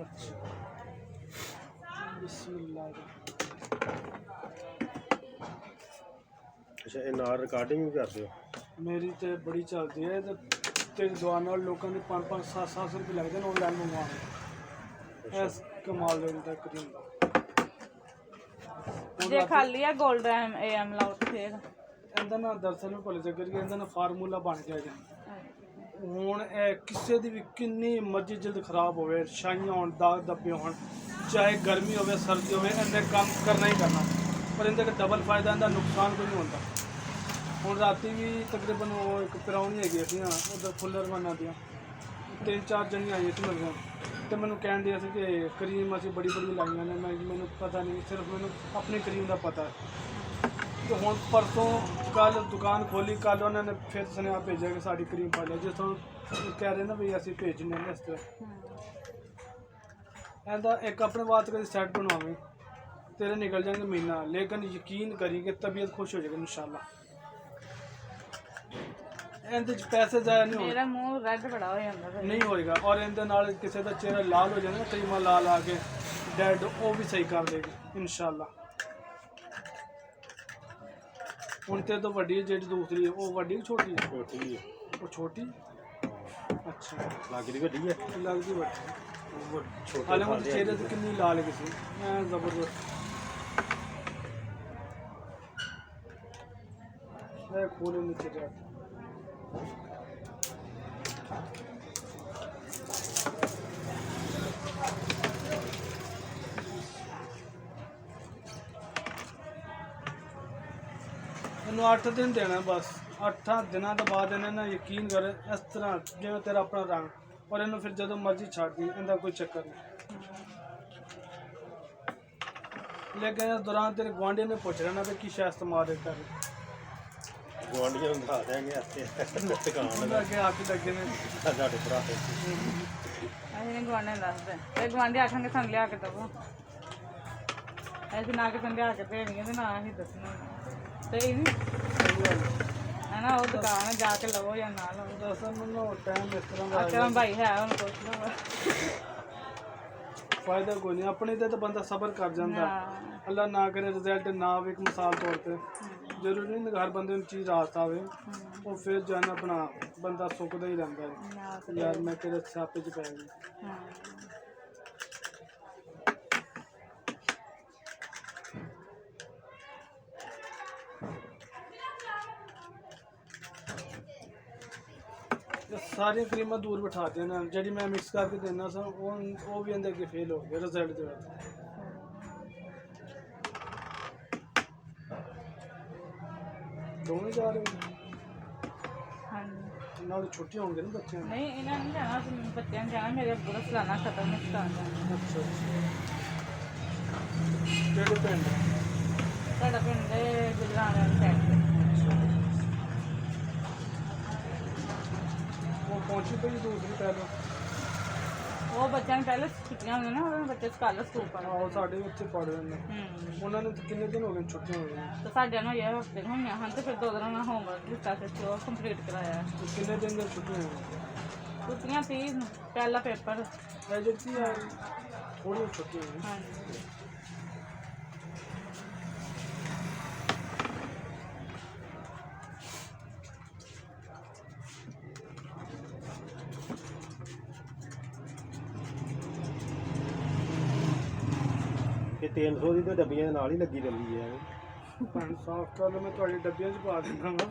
अच्छा बिस्मिल्लाह। अच्छा ये नाल रिकॉर्डिंग भी करते हो? मेरी तो बड़ी चलती है तो तेरी दुआ नाल लोगों ने 5-5 7-7 रुपये लगते हैं ऑनलाइन मंगवाने। इस कमाल का करीम जे खाली है गोल्ड एम लाउट फिर ਇਹਦਾ ਨਾ ਦਰਅਸਲ ਨੂੰ ਭੁੱਲ ਚੱਕਰ ਕਿ ਇਹਦਾ ਨਾ ਫਾਰਮੂਲਾ ਬਣ ਗਿਆ ਜੀ। ਹੁਣ ਇਹ ਕਿਸੇ ਦੀ ਵੀ ਕਿੰਨੀ ਮਰਜ਼ੀ ਜਲਦ ਖਰਾਬ ਹੋਵੇ, ਛਾਈਆਂ ਹੋਣ, ਦਾਗ ਧੱਬੇ ਹੋਣ, ਚਾਹੇ ਗਰਮੀ ਹੋਵੇ ਸਰਦੀ ਹੋਵੇ, ਇਹਨੇ ਕੰਮ ਕਰਨਾ ਹੀ ਕਰਨਾ। ਪਰ ਇਹਦੇ ਦਾ ਡਬਲ ਫਾਇਦਾ, ਇਹਦਾ ਨੁਕਸਾਨ ਕੋਈ ਨਹੀਂ ਹੁੰਦਾ। ਹੁਣ ਰਾਤੀ ਵੀ ਤਕਰੀਬਨ ਉਹ ਇੱਕ ਪ੍ਰਾਹੁਣੀ ਹੈਗੀ ਸੀ ਨਾ ਉੱਧਰ ਫੁੱਲਰ ਬਣਾ ਦੀਆਂ 3-4 ਜਣੀਆਂ ਆਈਆਂ ਸੀ ਮੇਰੇ ਤੇ ਮੈਨੂੰ ਕਹਿਣ ਦਿਆ ਸੀ ਕਿ ਕਰੀਮ ਅਸੀਂ ਬੜੀ ਲਾਈਆਂ ਨੇ। ਮੈਨੂੰ ਪਤਾ ਨਹੀਂ, ਸਿਰਫ ਮੈਨੂੰ ਆਪਣੀ ਕਰੀਮ ਦਾ ਪਤਾ ਹੈ। तो हम परसों कल दुकान खोली, कल उन्होंने फिर सुनेहा भेजा कि साड़ी क्रीम पा लिया जिस कह रहे ना भी असं भेजने इस तरह ऐसा एक अपने वास्ते कभी सैट बनवावे तेरे निकल जाएंगे महीना, लेकिन यकीन करी कि तबीयत खुश हो जाएगी इंशाल्लाह। ਇਹਦੇ ਚ ਪੈਸੇ ਜ਼ਾਇਆ ਨਹੀਂ ਹੋਣਗੇ, ਮੇਰਾ ਮੂੰਹ ਰੈੱਡ ਬੜਾ ਹੋ ਜਾਂਦਾ ਨਹੀਂ ਹੋਏਗਾ। ਔਰ ਇਹਦੇ ਨਾਲ ਕਿਸੇ ਦਾ ਚਿਹਰਾ ਲਾਲ ਹੋ ਜਾਣਾ, ਕਰੀਮਾਂ ਲਾ ਕੇ ਡੈਡ ਉਹ ਵੀ ਸਹੀ ਕਰ ਦੇਗੀ इंशाल्लाह। ਹੁਣ ਤੇ ਤੋਂ ਵੱਡੀ ਹੈ ਜਿਹੜੀ ਦੂਸਰੀ ਹੈ ਉਹ ਵੱਡੀ ਕਿ ਛੋਟੀ ਹੈ? छोटी है। ਉਹ ਛੋਟੀ। ਅੱਛਾ लगती वड्डी है। ਲੱਗਦੀ ਵੱਡੀ। वो छोटे ਹਾਲੇ ਉਹ खाते हैं। ਚਿਹਰੇ ਤੇ ਕਿੰਨੀ ਲਾਲ ਗਈ ਸੀ, ਐ ਜ਼ਬਰਦਸਤ। ਇਹ ਖੋਲੇ ਨੀਚੇ ਜਾ ਕੇ ਇਹਨੂੰ 8 ਦਿਨ ਦੇਣਾ ਬਸ। 8 ਦਿਨਾਂ ਤੋਂ ਬਾਅਦ ਇਹਨੇ ਨਾ ਯਕੀਨ ਕਰ ਇਸ ਤਰ੍ਹਾਂ ਜਿਵੇਂ ਤੇਰਾ ਆਪਣਾ ਰੰਗ, ਔਰ ਇਹਨੂੰ ਫਿਰ ਜਦੋਂ ਮਰਜ਼ੀ ਛੱਡ ਦੀ, ਇਹਦਾ ਕੋਈ ਚੱਕਰ ਨਹੀਂ। ਲੇਕਿਨ ਇਸ ਦੌਰਾਨ ਤੇਰੇ ਗੁਆਂਢੀ ਨੇ ਪੁੱਛ ਲੈਣਾ ਵੀ ਕੀ ਸ਼ਾਇਦ ਇਸਤੇਮਾਲ ਕਰ गुआंढियों को दिखा देंगे आते दुकान ਉਹਨਾਂ ਅੱਗੇ ਆ ਕੇ ਲੱਗੇ ਨੇ। साढ़े भरा है। ਅਸੀਂ ਨਹੀਂ ਗਵਾਂਢੇ ਦੱਸਦੇ ਤੇ ਗਵਾਂਢੀ ਆਖਣਗੇ ਸਾਨੂੰ ਲਿਆ ਕੇ ਦਵੋ, ਅਸੀਂ ਨਾ ਕਿ ਤੁਹਾਨੂੰ ਲਿਆ ਕੇ ਦੇਣਗੇ ਤੇ ਨਾ ਅਸੀਂ ਦੱਸਣਾ ਸਹੀ ਨਹੀਂ ਹੈ ਨਾ। ਉਹ ਦੁਕਾਨ ਹੈ, ਜਾ ਕੇ ਲਵੋ ਜਾਂ ਨਾ ਲਵੋ। ਦਰਅਸਲ ਮੈਨੂੰ ਟਾਈਮ ਇਸ ਤਰ੍ਹਾਂ ਦਾ ਅੱਛਾ ਭਾਈ ਹੈ ਉਹਨੂੰ ਪੁੱਛ ਲਓ। ਫਾਇਦਾ ਕੋਈ ਨਹੀਂ, ਆਪਣੇ ਤੇ ਤਾਂ ਬੰਦਾ ਸਬਰ ਕਰ ਜਾਂਦਾ। ਹਾਂ ਅੱਲਾ ਨਾ ਕਰੇ ਰਿਜ਼ਲਟ ਨਾ ਆਵੇ। ਇੱਕ ਮਿਸਾਲ ਤੌਰ ਤੇ ਜ਼ਰੂਰੀ ਨਹੀਂ ਹਰ ਬੰਦੇ ਨੂੰ ਚੀਜ਼ ਰਾਤ ਆਵੇ, ਉਹ ਫਿਰ ਜੋ ਹੈ ਨਾ ਆਪਣਾ ਬੰਦਾ ਸੁੱਕਦਾ ਹੀ ਰਹਿੰਦਾ ਹੈ ਨਾ ਯਾਰ ਮੈਂ ਕਿਹੜੇ ਛਾਪੇ 'ਚ ਪੈ ਗਈ। ਹਾਂ ਤੇ ਸਾਰੀਆਂ ਕਰੀਮਾਂ ਦੂਰ ਬਿਠਾ ਦੇਣਾ, ਜਿਹੜੀ ਮੈਂ ਮਿਕਸ ਕਰਕੇ ਦੇਣਾ ਸਾਂ ਉਹ ਵੀ ਇਹਦੇ ਅੱਗੇ ਫੇਲ ਹੋ ਗਏ ਰਿਜ਼ਲਟ ਦੇ ਵਿੱਚ। ਦੋਵੇਂ ਜਾ ਰਹੇ ਹੋ? ਹਾਂਜੀ ਨਾਲ ਛੁੱਟੀਆਂ ਹੋਣਗੀਆਂ ਨਾ ਬੱਚਿਆਂ ਨੂੰ। ਨਹੀਂ ਇਹਨਾਂ ਨੂੰ ਜਾਣਾ, ਬੱਚਿਆਂ ਨੂੰ ਜਾਣਾ। ਮੇਰੇ ਅੱਬੂ ਦਾ ਸਾਲਾਨਾ ਖਤਮ ਹੈ ਸਟਾਰ ਜਾਣਾ। ਅੱਛਾ ਕਿਹੜੇ ਪਿੰਡ? ਸਾਡਾ ਪਿੰਡ ਦੇ ਗੁਜਰਾਤ ਵਾਲੀ ਸਾਈਡ ਤੇ। ਉਹ ਪਹੁੰਚੀ ਪਈ ਦੂਸਰੀ ਪਹਿਲਾਂ। ਉਹ ਬੱਚਿਆਂ ਨੂੰ ਪਹਿਲੇ ਛੁੱਟੀਆਂ ਹੁੰਦੀਆਂ ਨਾ, ਉਹਨਾਂ ਬੱਚੇ ਕੱਲ੍ਹ ਸਕੂਲ ਪੜ੍ਹਦੇ। ਆਹੋ ਸਾਡੇ ਵੀ ਉੱਥੇ ਪੜ੍ਹ ਰਹੇ ਨੇ। ਉਹਨਾਂ ਨੂੰ ਤਾਂ ਕਿੰਨੇ ਦਿਨ ਹੋ ਗਏ ਛੁੱਟੀਆਂ ਹੋ ਗਈਆਂ? ਤੇ ਸਾਡਿਆਂ ਨੂੰ ਇਹ ਹਫ਼ਤੇ ਨੂੰ ਹੋਈਆਂ ਹਨ ਤੇ ਫਿਰ 2 ਦਿਨਾਂ ਦਾ ਹੋਮਵਰਕ ਦਿੱਤਾ ਤੇ ਉਹ ਕੰਪਲੀਟ ਕਰਾਇਆ। ਤੇ ਕਿੰਨੇ ਦਿਨ ਦੀਆਂ ਛੁੱਟੀਆਂ ਹੋਈਆਂ? ਛੁੱਟੀਆਂ 30 ਨੂੰ ਪਹਿਲਾ ਪੇਪਰ। ਐਜੈਂਸੀ ਆ ਥੋੜ੍ਹੀਆਂ ਛੁੱਟੀਆਂ ਹੋਈਆਂ। ਹਾਂਜੀ ये 300 की तो डब्बियां दे नाल ही लगी रही है। ਭੈਣ ਸਾਫ਼ ਕਰ ਲਓ, ਮੈਂ ਤੁਹਾਡੇ ਡੱਬਿਆਂ 'ਚ ਪਾ ਦਿੰਦਾ ਵਾ।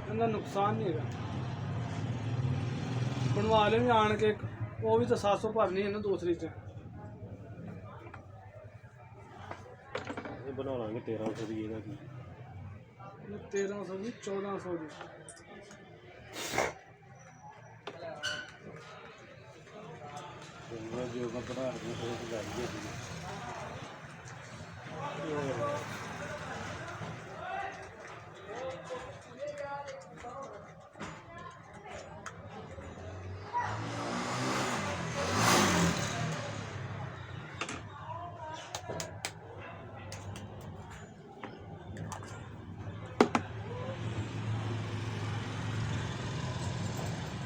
ਇਹਦਾ ਨੁਕਸਾਨ ਨਹੀਂ ਹੈਗਾ। ਬਣਵਾ ਲੈ ਵੀ ਆਣ ਕੇ, ਉਹ ਵੀ ਤਾਂ 700 ਭਰਨੀ ਹੈ ਨਾ ਦੂਸਰੀ 'ਚ। ये बना लेंगे 1300 की ਇਹਦਾ ਕੀ 1300 ਦੀ 1400 ਦੀ। ਉਹਨਾਂ ਜੋ ਮੈਂ ਬਣਾ ਰਹੀ ਹਾਂ ਉਹ ਗੱਲ ਹੀ ਹੈ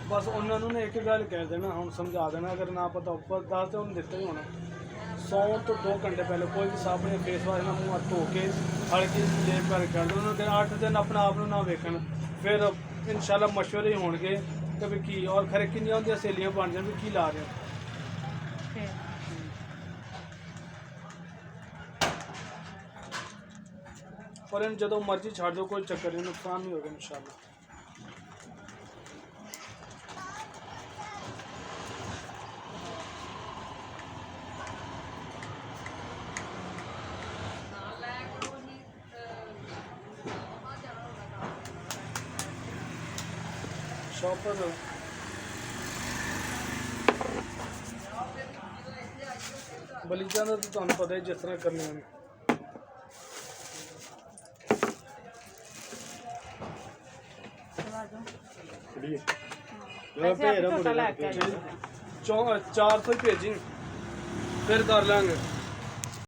ਬਸ ਉਹਨਾਂ ਨੂੰ ਨਾ ਇੱਕ ਗੱਲ ਕਹਿ ਦੇਣਾ, ਹੁਣ ਸਮਝਾ ਦੇਣਾ, ਅਗਰ ਨਾ ਪਤਾ ਉੱਪਰ ਦੱਸ ਤੇ ਉਹਨੂੰ ਦਿੱਤਾ ਹੀ ਹੋਣਾ। ਸੌਣ ਤੋਂ 2 ਘੰਟੇ ਪਹਿਲੇ ਕੋਈ ਵੀ ਸਾਬਣ ਜਾਂ ਫੇਸ ਵਾਸ਼ ਨਾਲ ਮੂੰਹ ਹੱਥ ਧੋ ਕੇ ਹਲਕੀ ਲੇਪ ਕਰਕੇ ਕਰ ਦਿਓ। ਉਹਨਾਂ ਦੇ 8 ਦਿਨ ਆਪਣਾ ਆਪ ਨੂੰ ਨਾ ਵੇਖਣ, ਫਿਰ ਇਨਸ਼ਾਅੱਲਾ ਮਸ਼ਵਰੇ ਹੀ ਹੋਣਗੇ ਕਿ ਵੀ ਕੀ ਔਰ ਖਰੇ ਕਿੰਨੀਆਂ ਹੁੰਦੀਆਂ ਸਹੇਲੀਆਂ ਬਣ ਜਾਣ ਵੀ ਕੀ ਲਾ ਰਹੇ। ਫਿਰ ਪਰ ਇਹਨੂੰ ਜਦੋਂ ਮਰਜ਼ੀ ਛੱਡ ਦਿਓ, ਕੋਈ ਚੱਕਰ ਨਹੀਂ, ਨੁਕਸਾਨ ਨਹੀਂ ਹੋਗਾ ਇਨਸ਼ਾਅੱਲਾ। शॉपर बलीचा का तो तुहानू पता है जिस तरह करने हैं। पैसे आप छोटा लै के 400 भेजी फिर कर लेंगे।